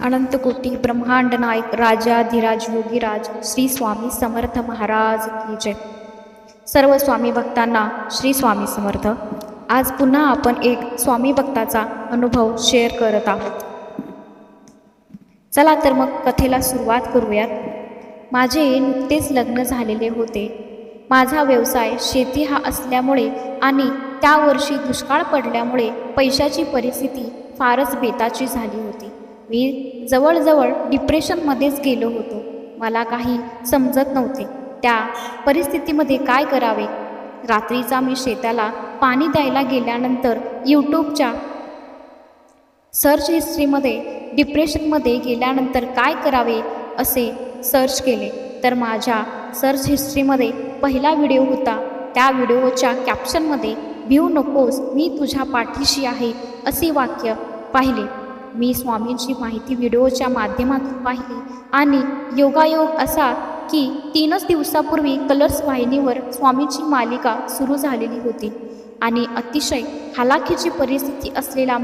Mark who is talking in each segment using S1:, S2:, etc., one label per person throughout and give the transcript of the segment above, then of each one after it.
S1: अनंतकोटी ब्रह्मांड नायक राजाधिराज योगीराज श्री स्वामी समर्थ महाराज की जय। सर्व स्वामी भक्तांना श्री स्वामी समर्थ। आज पुन्हा आपण एक स्वामी भक्ताचा अनुभव शेअर करत आहोत। चला तर मग कथेला सुरुवात करूयात। माझे नुकतेच लग्न झालेले होते। माझा व्यवसाय शेती हा असल्यामुळे आणि त्या वर्षी दुष्काळ पडल्यामुळे पैशाची परिस्थिती फारच बेताची झाली होती। मी जवळजवळ डिप्रेशनमध्येच गेलो होतो। मला काही समजत नव्हते त्या परिस्थितीमध्ये काय करावे। रात्रीचा मी शेताला पाणी द्यायला गेल्यानंतर यूट्यूबच्या सर्च हिस्ट्रीमध्ये डिप्रेशनमध्ये गेल्यानंतर काय करावे असे सर्च केले तर माझ्या सर्च हिस्ट्रीमध्ये पहिला व्हिडिओ होता। त्या व्हिडिओच्या कॅप्शनमध्ये भिवू नकोस, मी तुझ्या पाठीशी आहे असे वाक्य पाहिले। मी स्वामींची माहिती व्हिडिओच्या माध्यमातून पाहिली आणि योगायोग असा की 3च दिवसापूर्वी कलर्स वाहिनीवर स्वामींची मालिका सुरू झालेली होती आणि अतिशय हालाखीची परिस्थिती असलेला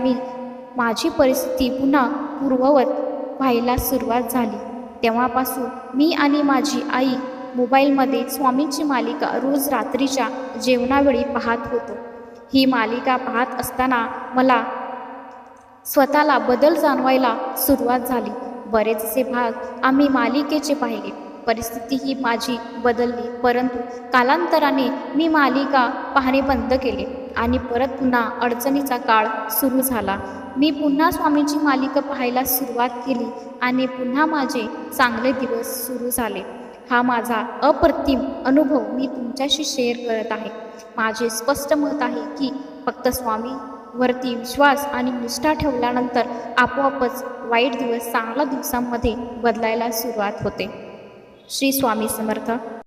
S1: माझी परिस्थिती पुन्हा पूर्ववत व्हायला सुरुवात झाली। तेव्हापासून मी आणि माझी आई मोबाईलमध्ये स्वामींची मालिका रोज रात्रीच्या जेवणावेळी पाहत होतो। ही मालिका पाहत असताना मला स्वतःला बदल जाणवायला सुरुवात झाली। बरेचसे भाग आम्ही मालिकेचे पाहिले। परिस्थिती ही माझी बदलली, परंतु कालांतराने मी मालिका पाहणे बंद केले आणि परत पुन्हा अडचणीचा काळ सुरू झाला। मी पुन्हा स्वामींची मालिका पाहायला सुरुवात केली आणि पुन्हा माझे चांगले दिवस सुरू झाले। हा माझा अप्रतिम अनुभव मी तुमच्याशी शेअर करत आहे। माझे स्पष्ट मत आहे की फक्त स्वामीवरती विश्वास आणि निष्ठा ठेवल्यानंतर आपोआपच वाईट दिवस चांगल्या दिवसांमध्ये बदलायला सुरुवात होते। श्री स्वामी समर्थ।